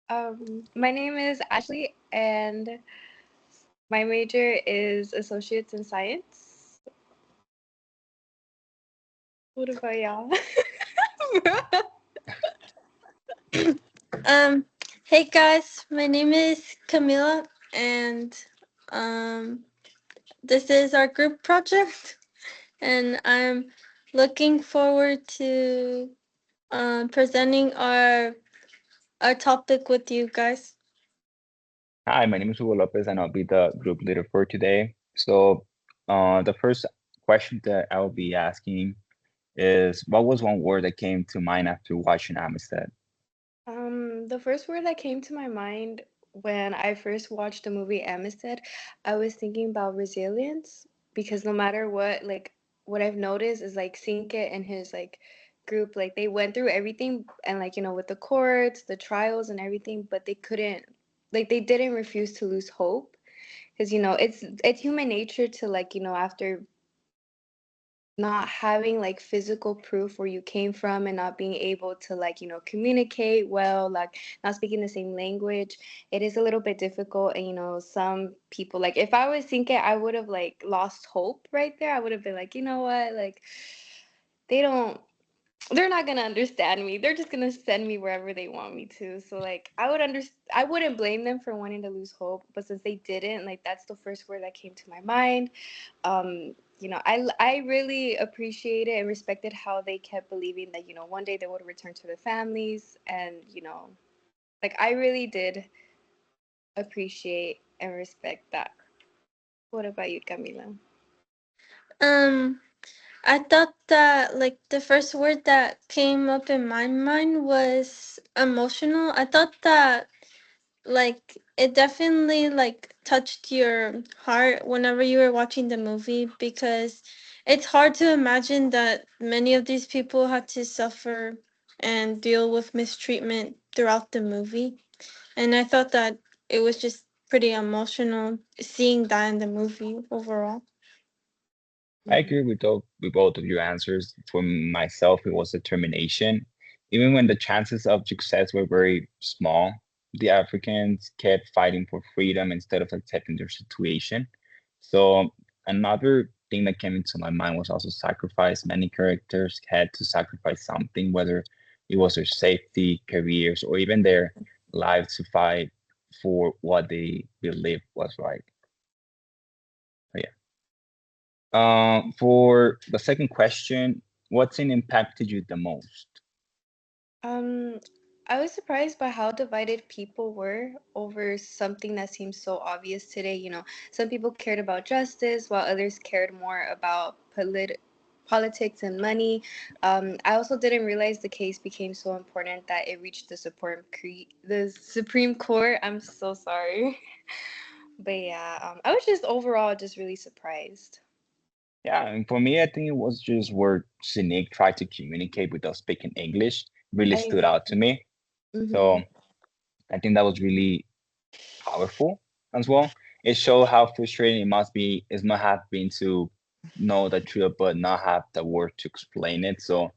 My name is Ashley, and my major is Associates in Science. What about y'all? Um, hey guys, my name is Camila, and um, this is our group project, and I'm looking forward to presenting our topic with you guys. Hi, my name is Hugo Lopez, and I'll be the group leader for today. The first question that I will be asking is, what was one word that came to mind after watching Amistad? The first word that came to my mind when I first watched the movie Amistad, I was thinking about resilience because no matter what, like what I've noticed is like Sinke and his like group, like they went through everything and like with the courts, the trials and everything, but they couldn't, like they didn't refuse to lose hope because it's human nature to like after not having like physical proof where you came from and not being able to like communicate well, like not speaking the same language, it is a little bit difficult. And some people, like if I was thinking, I would have like lost hope right there. I would have been like, you know what, like they don't they're not gonna understand me. They're just gonna send me wherever they want me to. So like I wouldn't blame them for wanting to lose hope, but since they didn't, like that's the first word that came to my mind. I really appreciated and respected how they kept believing that one day they would return to their families, and like I really did appreciate and respect that. What about you, Camila? Um, I thought that like the first word that came up in my mind was emotional. I thought that like it definitely like touched your heart whenever you were watching the movie, because it's hard to imagine that many of these people had to suffer and deal with mistreatment throughout the movie. And I thought that it was just pretty emotional seeing that in the movie overall. I agree with both of your answers. For myself, it was determination. Even when the chances of success were very small, the Africans kept fighting for freedom instead of accepting their situation. So another thing that came into my mind was also sacrifice. Many characters had to sacrifice something, whether it was their safety, careers, or even their lives to fight for what they believed was right. So, yeah. For the second question, what scene impacted you the most? Um, I was surprised by how divided people were over something that seems so obvious today. Some people cared about justice, while others cared more about politics and money. I also didn't realize the case became so important that it reached the Supreme Court. I'm so sorry, but yeah, I was just overall just really surprised. Yeah, and for me, I think it was just where Sinead tried to communicate without speaking English really I stood out to me. mm-hmm. So I think that was really powerful as well. It showed how frustrating it must have been to know the truth but not have the word to explain it. So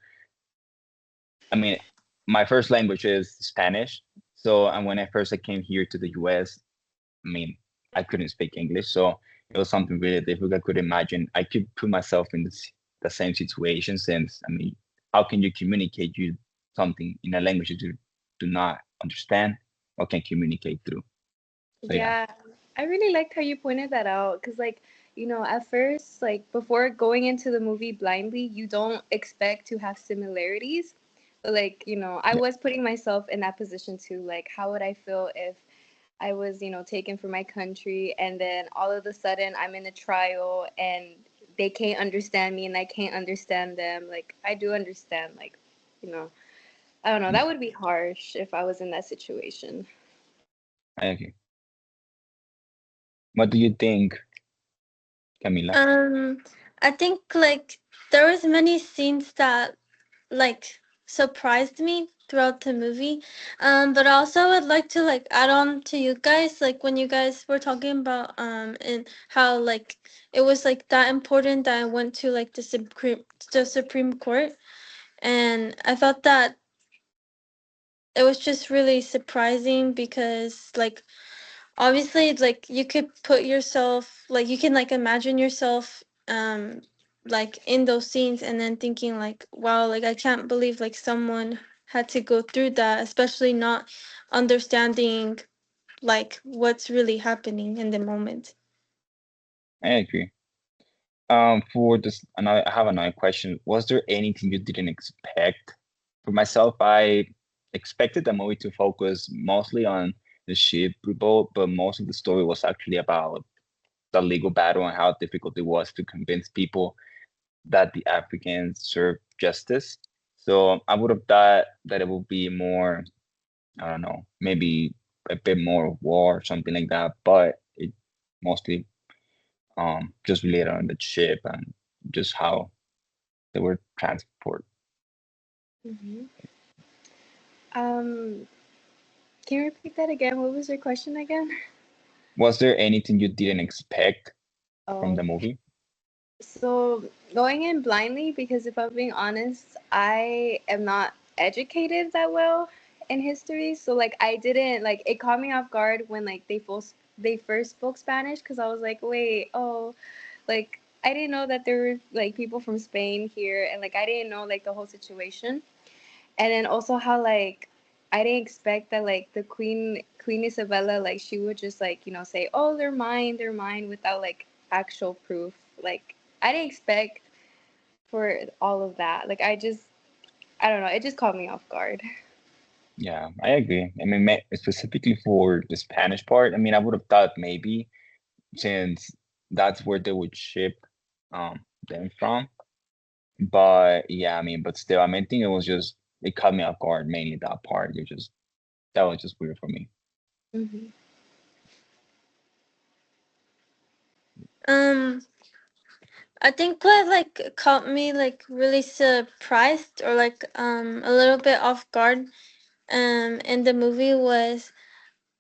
I mean, my first language is Spanish. So and when I first came here to the US, I mean, I couldn't speak English, so it was something really difficult. I could imagine. I could put myself in the same situation since, I mean, how can you communicate you something in a language that you do not understand or can communicate through? So yeah, Yeah, I really liked how you pointed that out because, like, at first, like, before going into the movie blindly, you don't expect to have similarities. But, like, I yeah, was putting myself in that position too. Like, how would I feel if I was, taken from my country and then all of a sudden I'm in a trial and they can't understand me and I can't understand them? Like, I do understand, like, you know, I don't know. yeah. That would be harsh if I was in that situation. I agree. What do you think, Camila? Um, I think like there was many scenes that like surprised me throughout the movie. But also I'd like to like add on to you guys, like when you guys were talking about and how like it was like that important that I went to like the Supreme Court, and I thought that it was just really surprising because like obviously like you could put yourself like you can like imagine yourself like in those scenes and then thinking like wow, like I can't believe like someone had to go through that, especially not understanding like what's really happening in the moment. I agree. For this, another, I have another question. Was there anything you didn't expect? For myself, I expected the movie to focus mostly on the ship revolt, but most of the story was actually about the legal battle and how difficult it was to convince people that the Africans serve justice. So I would have thought that it would be more, I don't know, maybe a bit more of war or something like that, but it mostly just related on the ship and just how they were transported. Hmm. Um, can you repeat that again? What was your question again? Was there anything you didn't expect from the Oh, movie? so going in blindly, because if I'm being honest, I am not educated that well in history. So like I didn't like it caught me off guard when like they first spoke Spanish because I was like, wait, oh, like I didn't know that there were like people from Spain here and like I didn't know like the whole situation. And then also how like I didn't expect that like the Queen Isabella like she would just like say, oh, they're mine without like actual proof. Like I didn't expect for all of that. Like I don't know, it just caught me off guard. Yeah, I agree. I mean, specifically for the Spanish part, I mean, I would have thought maybe since that's where they would ship them from. But yeah, I mean, but still, I mean, I think it was just it caught me off guard, mainly that part. It just that was just weird for me. Hmm. um I think what like caught me like really surprised or like a little bit off guard in the movie was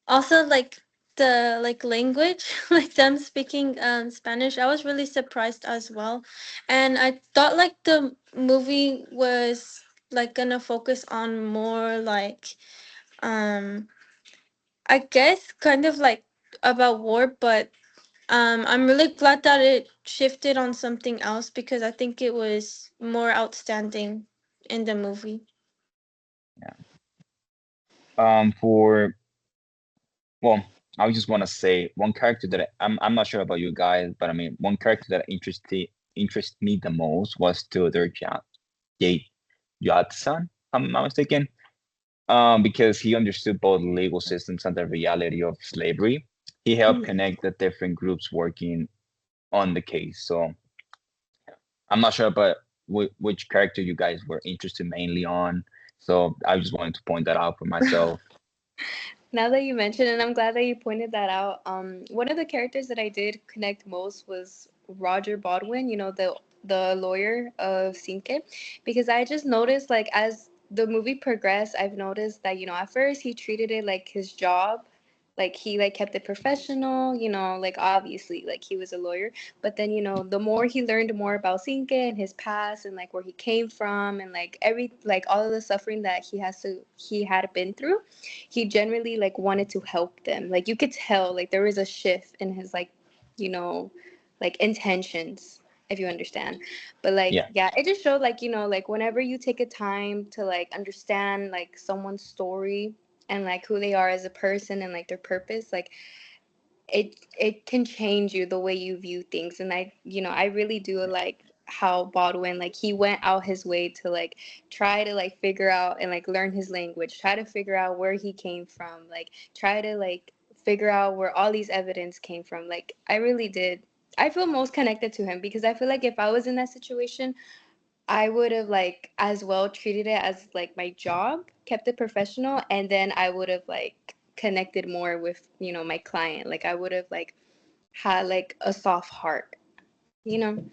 also like the like language like them speaking Spanish. I was really surprised as well, and I thought like the movie was like gonna focus on more like um I guess kind of like about war, but I'm really glad that it shifted on something else because I think it was more outstanding in the movie. For well, I just want to say one character that I'm not sure about you guys, but I mean, one character that interested me the most was Theodore Jade Jadson, I'm not mistaken. Because he understood both legal systems and the reality of slavery. He helped Hmm. connect the different groups working on the case. So I'm not sure about which character you guys were interested mainly on. So I just wanted to point that out for myself. Now that you mentioned, and I'm glad that you pointed that out, one of the characters that I did connect most was Roger Baldwin, the lawyer of Cinque, because I just noticed, like, as the movie progressed, I've noticed that, at first he treated it like his job, like he like kept it professional, like obviously, like he was a lawyer, but then, the more he learned more about Cinque and his past and like where he came from and like like all of the suffering that he had been through, he generally like wanted to help them. Like you could tell like there was a shift in his like, you know, like intentions, if you understand. But like Yeah, yeah, it just showed like, like whenever you take a time to like understand like someone's story and like who they are as a person and like their purpose, like it can change you the way you view things. And I really do like how Baldwin, like he went out his way to like try to like figure out and like learn his language, try to figure out where he came from, like try to like figure out where all these evidence came from. Like I really did, I feel most connected to him because I feel like if I was in that situation, I would have like as well treated it as like my job, kept it professional, and then I would have like connected more with, my client. Like I would have like had like a soft heart, you know?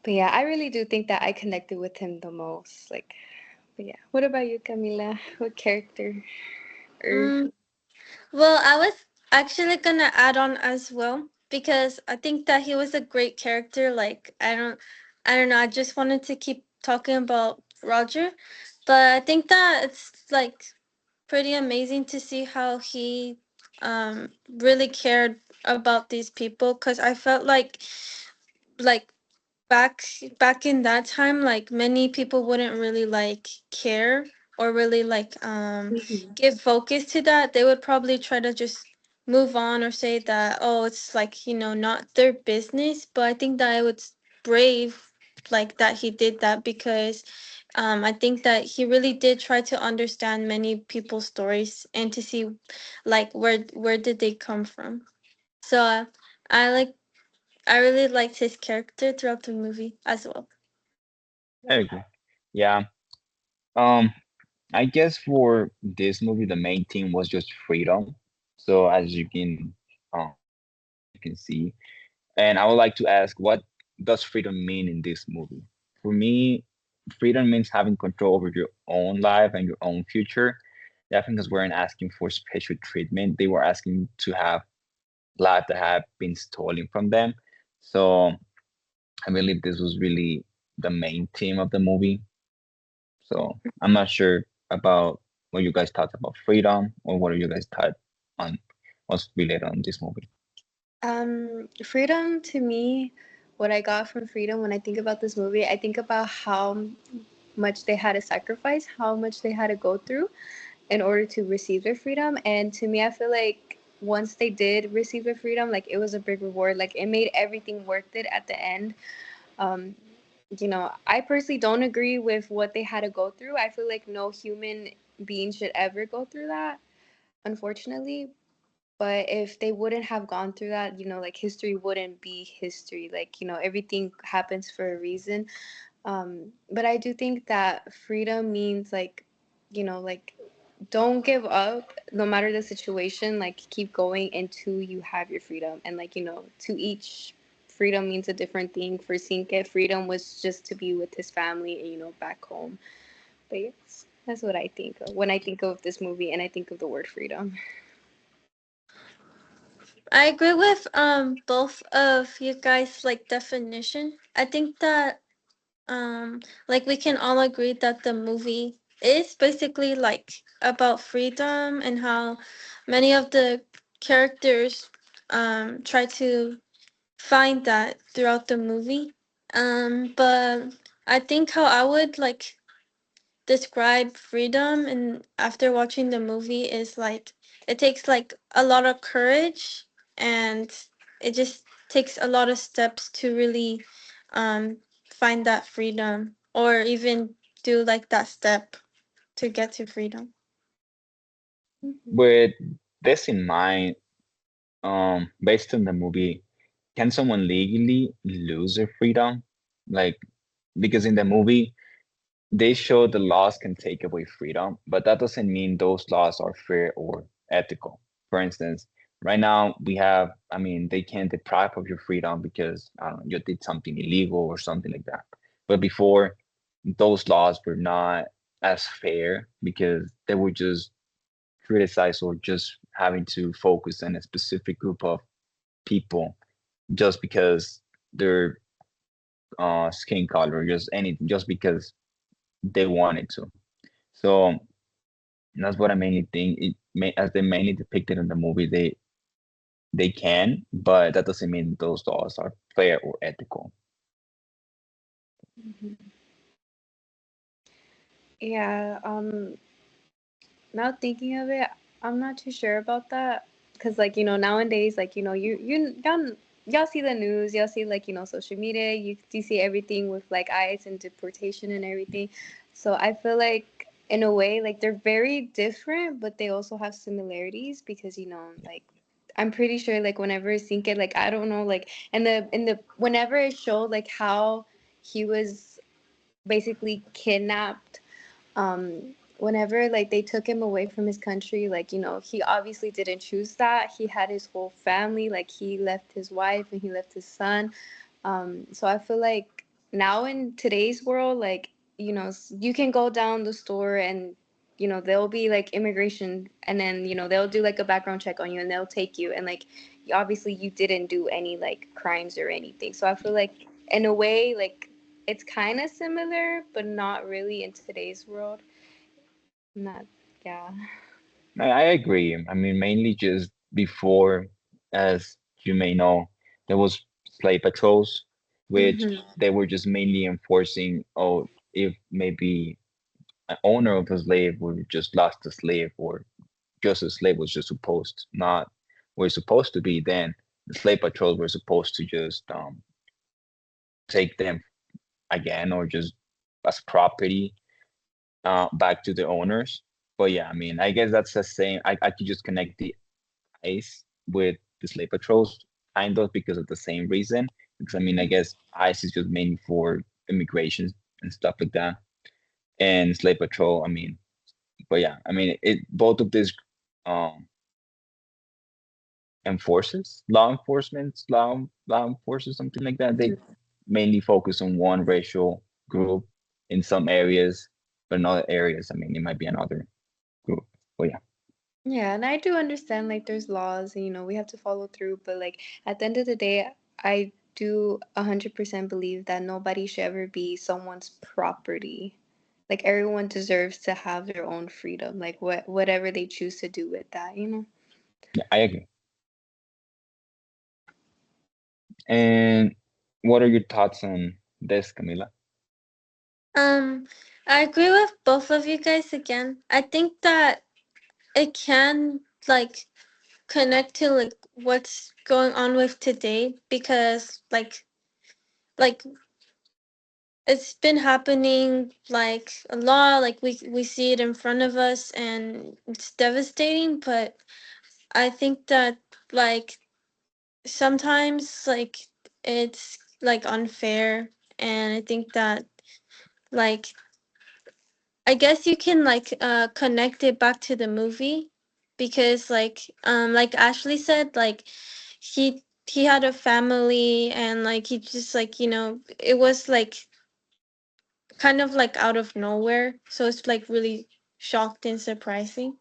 But yeah, I really do think that I connected with him the most. Like, but yeah. What about you, Camila? What character? Or Mm, well, I was actually gonna add on as well because I think that he was a great character. Like I don't know. I just wanted to keep talking about Roger. But I think that it's like pretty amazing to see how he really cared about these people, because I felt like back back in that time, like many people wouldn't really like care or really like Mhm. give focus to that. They would probably try to just move on or say that, oh, it's like, not their business. But I think that it was brave, like that he did that, because I think that he really did try to understand many people's stories and to see like where did they come from. So I like I really liked his character throughout the movie as well. I agree. Yeah. Um, I guess for this movie, the main theme was just freedom. So as you can see, and I would like to ask, what does freedom mean in this movie? For me, freedom means having control over your own life and your own future. The Africans weren't asking for special treatment; they were asking to have life that had been stolen from them. So I believe this was really the main theme of the movie. So I'm not sure about what you guys thought about freedom, or what you guys thought on what's related on this movie. Freedom to me, what I got from freedom when I think about this movie, I think about how much they had to sacrifice, how much they had to go through in order to receive their freedom. And to me, I feel like once they did receive their freedom, like it was a big reward. Like it made everything worth it at the end. Um, I personally don't agree with what they had to go through. I feel like no human being should ever go through that, unfortunately. But if they wouldn't have gone through that, like history wouldn't be history. Like, everything happens for a reason. But I do think that freedom means like don't give up no matter the situation, like keep going until you have your freedom. And like, to each freedom means a different thing. For Sinke, freedom was just to be with his family and, back home. But yes, that's what I think of when I think of this movie and I think of the word freedom. I agree with both of you guys like definition. I think that like we can all agree that the movie is basically like about freedom and how many of the characters try to find that throughout the movie. But I think how I would like describe freedom and after watching the movie is like it takes like a lot of courage, and it just takes a lot of steps to really um find that freedom or even do like that step to get to freedom. Hmm. With this in mind, based on the movie, can someone legally lose their freedom? Like, because in the movie, they show the laws can take away freedom, but that doesn't mean those laws are fair or ethical. For instance, right now we have, I mean, they can't deprive of your freedom because I don't know, you did something illegal or something like that. But before, those laws were not as fair because they were just criticized or just having to focus on a specific group of people just because their skin color, just anything, just because they wanted to. So that's what I mainly think. As they mainly depicted in the movie, they can, but that doesn't mean those laws are fair or ethical. Hmm. Yeah. Now thinking of it, I'm not too sure about that because, like, nowadays, like, y'all see the news, y'all see like social media, you see everything with like ICE and deportation and everything. So I feel like in a way, like they're very different, but they also have similarities because like I'm pretty sure like whenever I think it, like I don't know, like in the whenever it showed like how he was basically kidnapped, whenever like they took him away from his country, like he obviously didn't choose that. He had his whole family, like he left his wife and he left his son. So I feel like now in today's world, like you can go down the store and there'll be like immigration, and then they'll do like a background check on you and they'll take you, and like obviously you didn't do any like crimes or anything. So I feel like in a way like it's kind of similar but not really in today's world. Not, yeah. I agree. I mean, mainly just before, as you may know, there was slave patrols, which Mm-hmm. they were just mainly enforcing, oh, if maybe an owner of a slave would just lost a slave, or just a slave was just supposed not were supposed to be, then the slave patrols were supposed to just take them again, or just as property back to the owners. But yeah, I mean, I guess that's the same. I could just connect the ICE with the slave patrols, kind of because of the same reason. Because I mean, I guess ICE is just mainly for immigration and stuff like that, and slave patrol. I mean, but yeah, I mean, it both of these um enforces law enforcers, something like that. They mainly focus on one racial group in some areas, but in other areas, I mean, it might be another group. But yeah, Yeah, and I do understand like there's laws and we have to follow through, but like at the end of the day, I do 100% believe that nobody should ever be someone's property. Like everyone deserves to have their own freedom, like whatever they choose to do with that. yeah, I agree. And what are your thoughts on this, Camila? Um, I agree with both of you guys again. I think that it can like connect to like what's going on with today because like it's been happening like a lot, like we see it in front of us and it's devastating, but I think that like sometimes like it's like unfair, and I think that like I guess you can like connect it back to the movie because like Ashley said, like he had a family, and like he just like it was like kind of like out of nowhere, so it's like really shocked and surprising.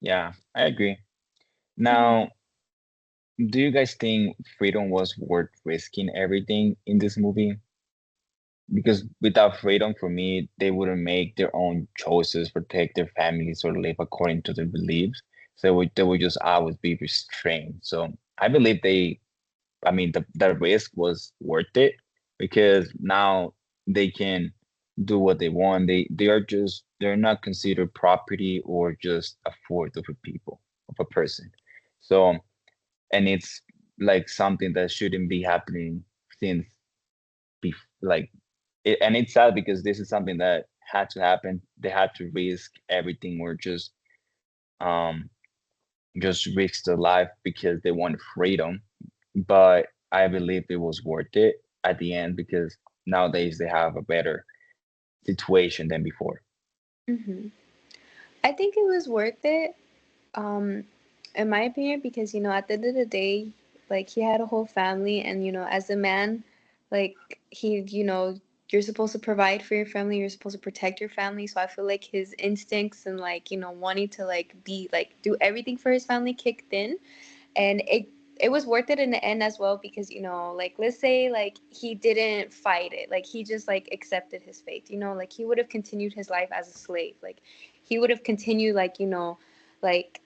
Yeah, I agree. Hmm. Now, do you guys think freedom was worth risking everything in this movie? Because without freedom, for me, they wouldn't make their own choices, protect their families, or live according to their beliefs. So they would just always be restrained. So I believe I mean, the risk was worth it, because now they can do what they want. They're not considered property or just a fourth of a people, of a person. So, and it's like something that shouldn't be happening since, like and it's sad because this is something that had to happen. They had to risk everything, or um just risk their life because they wanted freedom. But I believe it was worth it at the end, because nowadays they have a better situation than before. Hmm. I think it was worth it, um, in my opinion, because at the end of the day, like he had a whole family, and as a man, like you're supposed to provide for your family, you're supposed to protect your family. So I feel like his instincts and like wanting to like be like do everything for his family kicked in, and it was worth it in the end as well, because like let's say like he didn't fight it, like he just like accepted his fate, like he would have continued his life as a slave, like he would have continued like like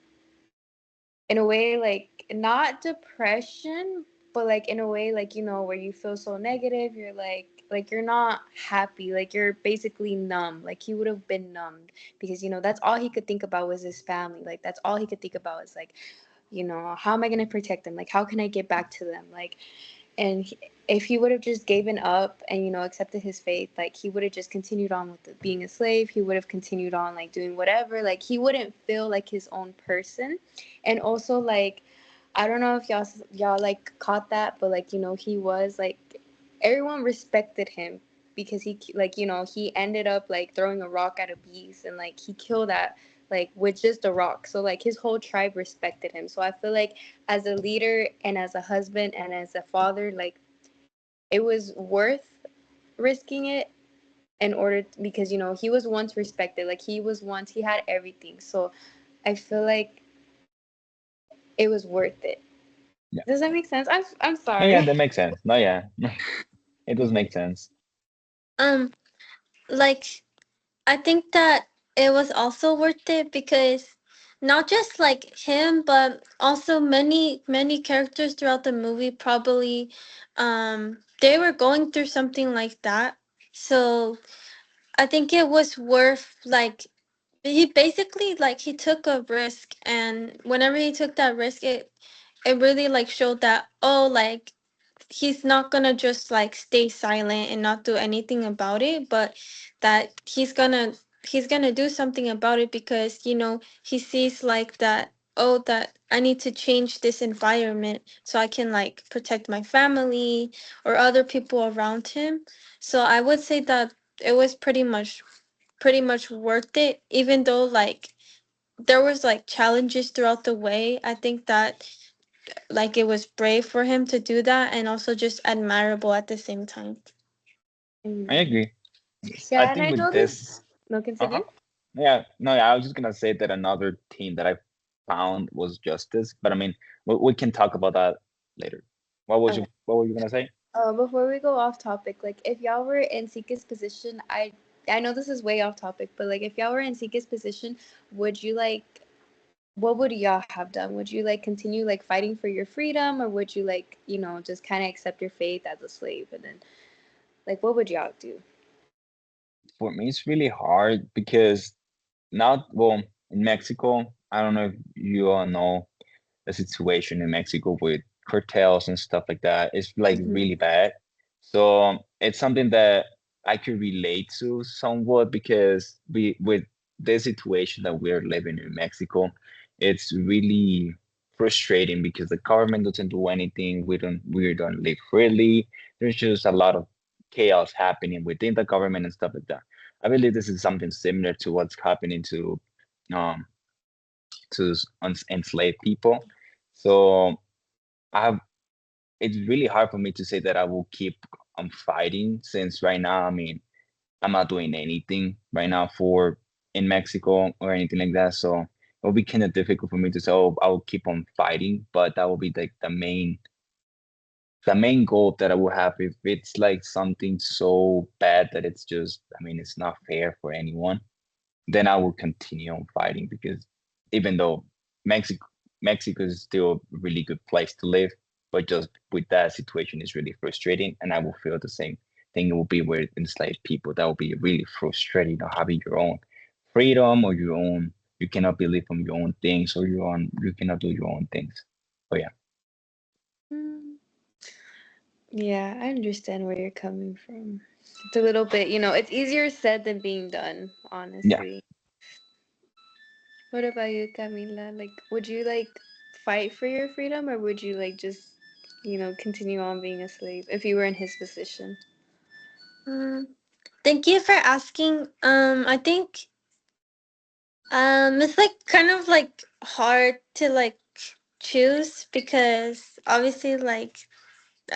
in a way like not depression, but like in a way like where you feel so negative, you're like you're not happy, like you're basically numb, like he would have been numbed, because that's all he could think about was his family, like that's all he could think about is like how am I going to protect them, like how can I get back to them, like and if he would have just given up and accepted his fate, like he would have just continued on with being a slave, he would have continued on like doing whatever, like he wouldn't feel like his own person. And also like I don't know if y'all like caught that, but like he was like everyone respected him because he like he ended up like throwing a rock at a beast, and like he killed that like with just a rock, so like his whole tribe respected him. So I feel like as a leader and as a husband and as a father, like it was worth risking it in order because he was once respected, like he had everything. So I feel like it was worth it. Yeah. Does that make sense? I'm No, yeah, sorry. that makes sense. No, yeah, it does make sense. Um, like I think that it was also worth it because not just like him, but also many characters throughout the movie probably they were going through something like that. So I think it was worth like he basically like he took a risk, and whenever he took that risk it really like showed that, oh, like he's not gonna just like stay silent and not do anything about it, but that he's gonna do something about it because he sees like that, oh, that I need to change this environment so I can like protect my family or other people around him. So I would say that it was pretty much worth it, even though like there was like challenges throughout the way. I think that like it was brave for him to do that and also just admirable at the same time. I Mm. agree. I Yeah, and think I with know this. this, No, uh-huh. continue. Yeah, no, yeah, I was just gonna say that another team that I found was Justice, but I mean, we can talk about that later. Okay. What were you gonna say? Before we go off topic, like if y'all were in Sika's position, I know this is way off topic, but like if y'all were in Sika's position, would you like what would y'all have done? Would you like continue like fighting for your freedom, or would you like just kind of accept your fate as a slave, and then like what would y'all do? For me, it's really hard because now, well, in Mexico, I don't know if you all know the situation in Mexico with cartels and stuff like that. It's like Hmm. really bad. So it's something that I could relate to somewhat because we with the situation that we're living in Mexico, it's really frustrating because the government doesn't do anything. We don't live freely. There's just a lot of chaos happening within the government and stuff like that. I believe this is something similar to what's happening um enslaved people. So I have it's really hard for me to say that I will keep fighting since right now, I mean, I'm not doing anything right now for in Mexico or anything like that. So it will be kind of difficult for me to say, oh, I will keep on fighting, but that will be like the main goal that I will have if it's like something so bad that it's just, I mean, it's not fair for anyone, then I will continue on fighting because even though Mexico Mexico is still a really good place to live, but just with that situation is really frustrating, and I will feel the same thing. It will be with enslaved people. That will be really frustrating, not having your own freedom or your own. You cannot believe on your own things or your own. You cannot do your own things. But yeah, Mm, yeah, I understand where you're coming from. It's a little bit, it's easier said than being done, yeah. honestly. What about you, Camila? Like, would you like fight for your freedom, or would you like just, continue on being a slave if you were in his position? Mm, Thank you for asking. I think it's like kind of like hard to like choose because obviously like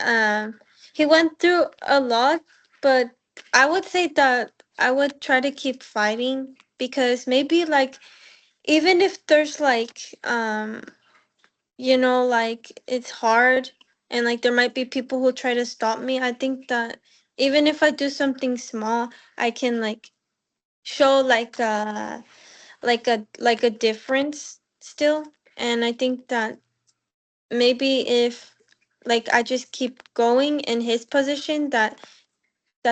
um he went through a lot, but I would say that I would try to keep fighting because maybe like even if there's like like it's hard and like there might be people who try to stop me, I think that even if I do something small, I can like show like a difference still. And I think that maybe if like I just keep going in his position, that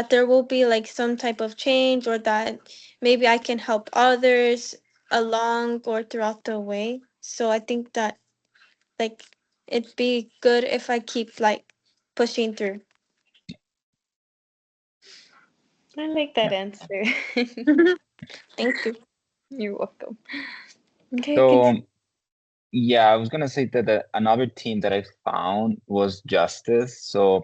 there will be like some type of change, or that maybe I can help others along or throughout the way. So I think that like it'd be good if I keep like pushing through. I like that answer. Thank you. You're welcome. Okay, So yeah, I was gonna say that another team that I found was Justice. So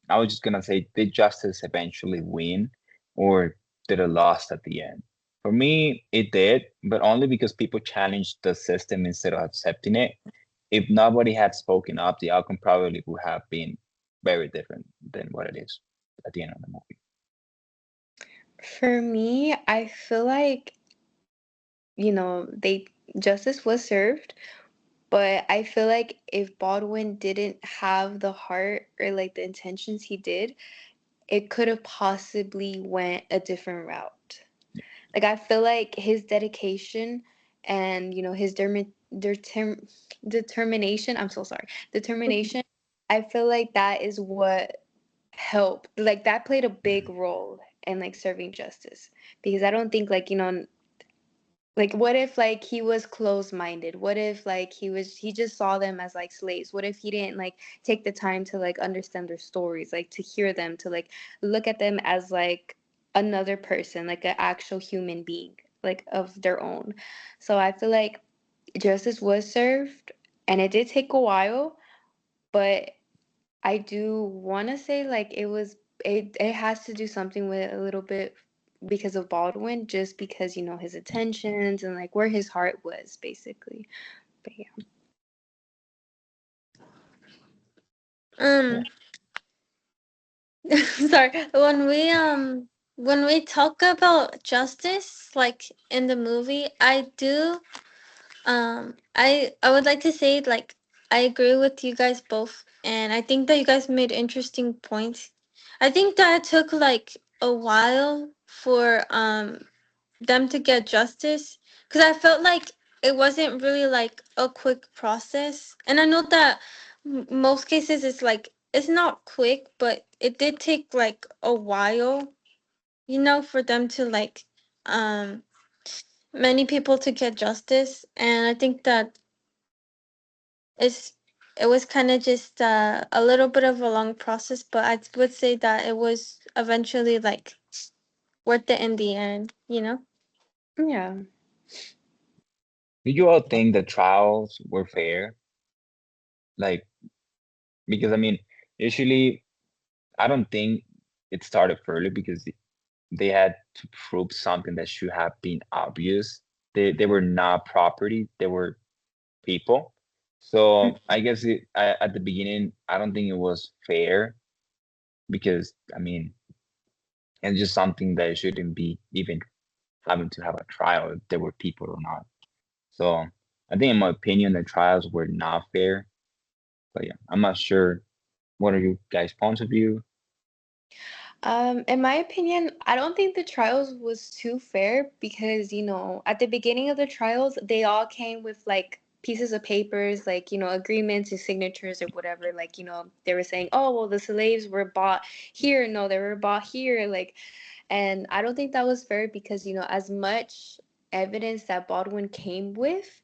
I was just gonna say, did Justice eventually win, or did it lost at the end? For me, it did, but only because people challenged the system instead of accepting it. If nobody had spoken up, the outcome probably would have been very different than what it is at the end of the movie. for me, I feel like, they justice was served, but I feel like if Baldwin didn't have the heart or like the intentions he did, it could have possibly went a different route. Like I feel like his dedication and his determination. I'm so sorry. Determination. I feel like that is what helped. Like that played a big role in like serving justice because I don't think like like what if like he was closed-minded, what if like he just saw them as like slaves, what if he didn't like take the time to like understand their stories, like to hear them, to like look at them as like another person, like an actual human being like of their own. So I feel like justice was served and it did take a while, but I do want to say like it has to do something with a little bit because of Baldwin, just because his attentions and like where his heart was basically. But yeah. Um, sorry. When we talk about justice, like in the movie, I would like to say like I agree with you guys both, and I think that you guys made interesting points. I think that it took like a while for them to get justice, because I felt like it wasn't really like a quick process, and I know that most cases it's like it's not quick, but it did take like a while, for them to like um many people to get justice, and I think that it's it was kind of just a little bit of a long process, but I would say that it was eventually like worth it in the end. Yeah. Did you all think the trials were fair? Like, because I mean, usually I don't think it started fairly because they had to prove something that should have been obvious. They were not property, they were people. So I guess at the beginning, I don't think it was fair because I mean, it's just something that shouldn't be even having to have a trial if they were people or not. So I think, in my opinion, the trials were not fair. But yeah, I'm not sure. What are you guys' points of view? In my opinion, I don't think the trials was too fair because, at the beginning of the trials, they all came with like pieces of papers, like, agreements and signatures or whatever. Like, they were saying, oh, well, the slaves were bought here. No, they were bought here. Like, and I don't think that was fair because, as much evidence that Baldwin came with,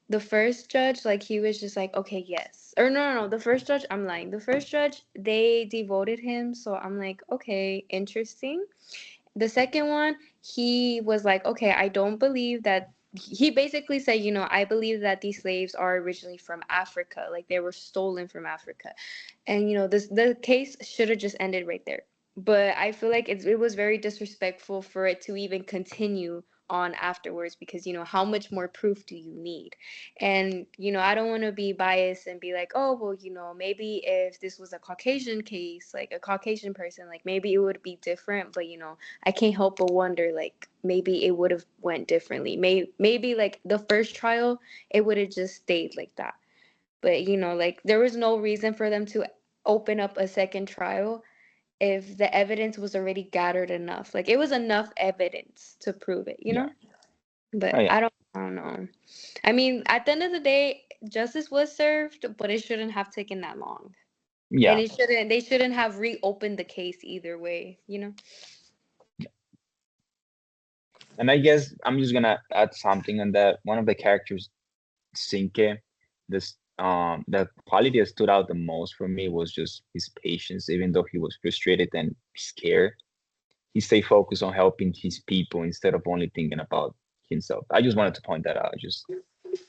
the first judge, like he was just like, okay, yes. Or no, the first judge, I'm lying. The first judge, they devoted him. So I'm like, okay, interesting. The second one, he was like, okay, I don't believe that. He basically said, I believe that these slaves are originally from Africa, like they were stolen from Africa. And, the case should have just ended right there. But I feel like it was very disrespectful for it to even continue on afterwards because, how much more proof do you need? And, I don't want to be biased and be like, oh, well, maybe if this was a Caucasian case, like a Caucasian person, like maybe it would be different. But, I can't help but wonder, like, maybe it would have went differently. Maybe like the first trial, it would have just stayed like that. But, like there was no reason for them to open up a second trial if the evidence was already gathered enough. Like it was enough evidence to prove it, you Yeah. know? Oh But yeah. I don't know. I mean, at the end of the day, justice was served, but it shouldn't have taken that long. And Yeah. they shouldn't have reopened the case either way? And I guess I'm just gonna add something on that. One of the characters, Sinke, this the quality that stood out the most for me was just his patience. Even though he was frustrated and scared, he stayed focused on helping his people instead of only thinking about himself. I just wanted to point that out. Just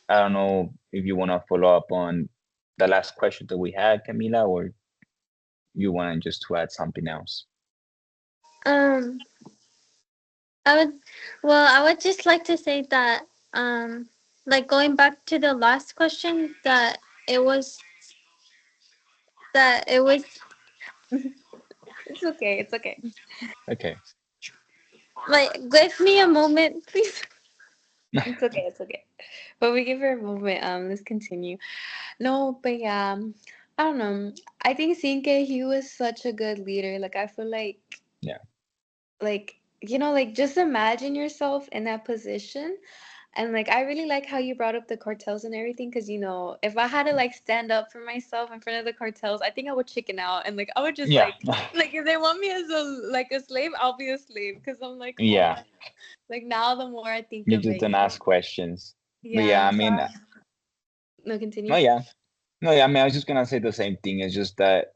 I don't know if you want to follow up on the last question that we had, Camila, or you want just to add something else. Um, I would, I would just like to say that, like going back to the last question, it was that it was It's okay. It's okay. Okay. like, give me a moment, please. It's okay. It's okay. But we give her a moment. Let's continue. No, but yeah, I don't know. I think Sinke, he was such a good leader. Like I feel like Yeah. like like just imagine yourself in that position. And like I really like how you brought up the cartels and everything because if I had to like stand up for myself in front of the cartels, I think I would chicken out and like I would just Yeah. like if they want me as a slave, I'll be a slave because I'm like, oh Yeah. my, like now the more I think You of just it, don't ask questions. But yeah, yeah. I So mean, no, no, continue. yeah. No, yeah, I mean, I was just gonna say the same thing. It's just that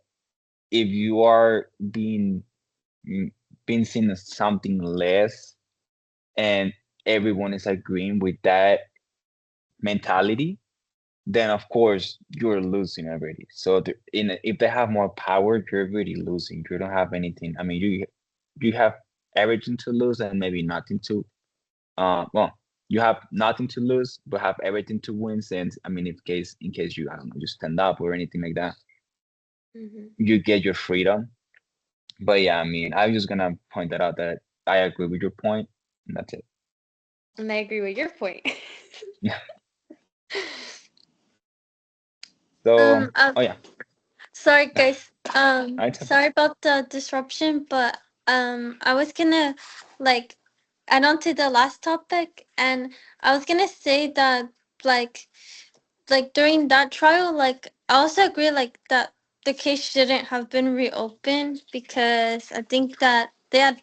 if you are mm, being seen as something less and everyone is agreeing with that mentality, then of course you're losing already. So if they have more power, you're already losing. You don't have anything. I mean, you have everything to lose and maybe nothing to well, you have nothing to lose but have everything to win. Since I mean, if case in case you I don't know, you stand up or anything like that, Hmm. you get your freedom. But yeah, I mean, I'm just gonna point that out that I agree with your point, and that's it. And I agree with your point. Yeah. So, Uh, oh yeah, sorry guys. it's okay. Sorry about the disruption, but I was gonna like add on to the last topic, and I was gonna say that like during that trial, like I also agree like that the case shouldn't have been reopened because I think that they had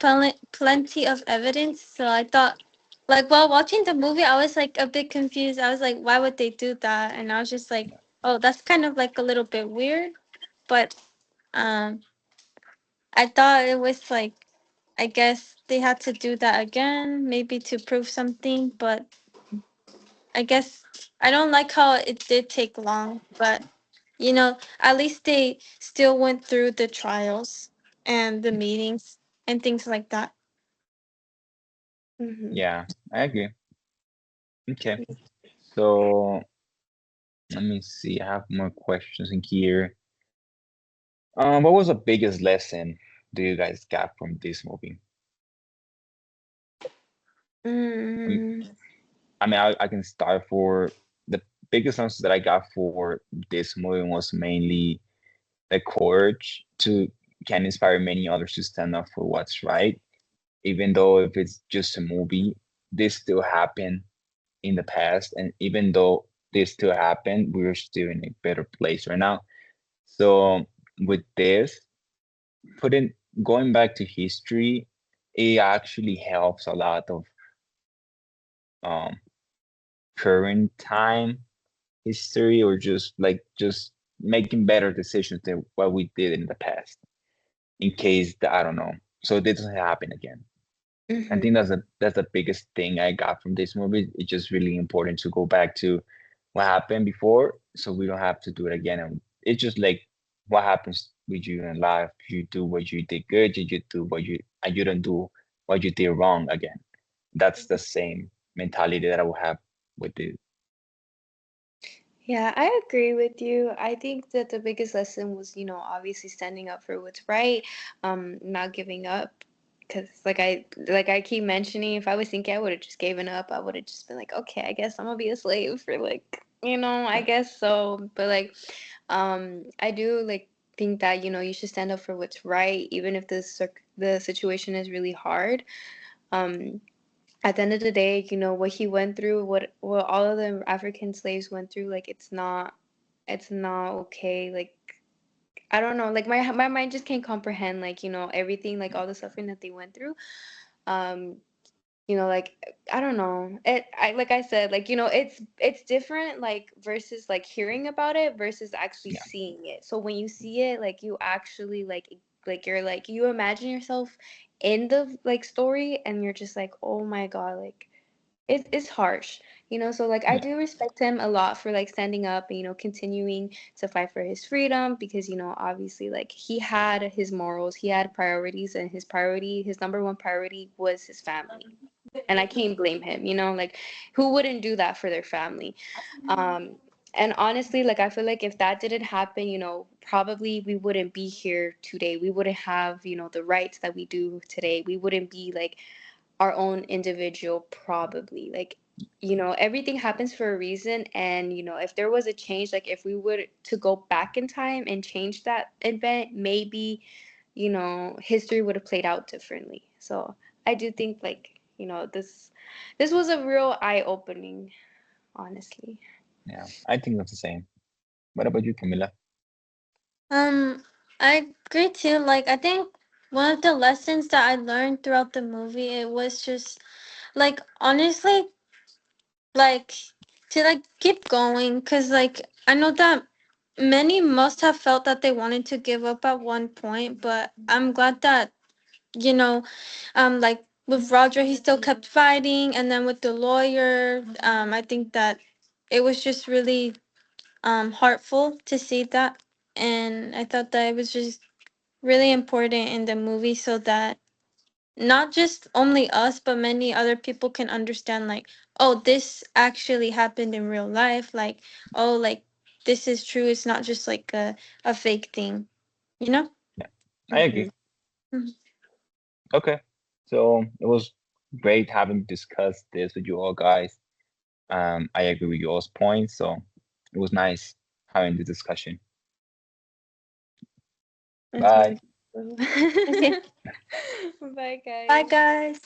plenty of evidence. So I thought, like while watching the movie, I was like a bit confused. I was like, why would they do that? And I was just like, oh, that's kind of like a little bit weird. But um, I thought it was like, I guess they had to do that again, maybe to prove something. But I guess I don't like how it did take long, but at least they still went through the trials and the meetings and things like that. Hmm. Yeah, I agree. Okay, so let me see. I have more questions in here. What was the biggest lesson do you guys got from this movie? Um, Mm. I mean, I can start for the biggest lesson that I got for this movie was mainly the courage to can inspire many others to stand up for what's right, even though if it's just a movie, this still happened in the past, and even though this still happened, we're still in a better place right now. So with this, putting going back to history, it actually helps a lot of um current time history or just making better decisions than what we did in the past in case that I don't know. So this doesn't happen again. I think Hmm. that's the biggest thing I got from this movie. It's just really important to go back to what happened before, so we don't have to do it again. And it's just like what happens with you in life. You do what you did good. You do what you and you don't do what you did wrong again. That's the same mentality that I will have with the Yeah, I agree with you. I think that the biggest lesson was, obviously standing up for what's right, not giving up. Because like I keep mentioning, if I was thinking I would have just given up, I would have just been like, okay, I guess I'm gonna be a slave for like, I guess so. But like, I do like think that, you should stand up for what's right, even if the situation is really hard. Um, at the end of the day, what he went through, what all of the African slaves went through, like it's not okay. Like I don't know, like my mind just can't comprehend like, everything, like all the suffering that they went through. Um, like I don't know. I like I said, like, it's different like versus like hearing about it versus actually yeah seeing it. So when you see it, like you actually like you're like you imagine yourself in the like story and you're just like, "Oh my God, like it's harsh." So like I yeah do respect him a lot for like standing up and continuing to fight for his freedom because obviously like he had his morals, he had priorities, and his number one priority was his family. And I can't blame him, like who wouldn't do that for their family? um and honestly, like I feel like if that didn't happen, probably we wouldn't be here today. We wouldn't have the rights that we do today. We wouldn't be like our own individual, probably. Like everything happens for a reason. And if there was a change, like if we were to go back in time and change that event, maybe history would have played out differently. So I do think like, this was a real eye-opening, honestly. Yeah, I think that's the same. What about you, Camila? Um, I agree too. Like, I think one of the lessons that I learned throughout the movie, it was just like honestly, like to like keep going, cause like I know that many must have felt that they wanted to give up at one point, but I'm glad that you know, like with Roger, he still kept fighting, and then with the lawyer, I think that it was just really heartful to see that, and I thought that it was just really important in the movie so that not just only us but many other people can understand like, oh, this actually happened in real life, like, oh, like this is true, it's not just like a fake thing, you know. Yeah, I Hmm. agree. Mhm. Okay, so it was great having discussed this with you all guys. I agree with your all's points, so it was nice having the discussion. That's Bye. wonderful. Okay. Bye, Bye guys. guys.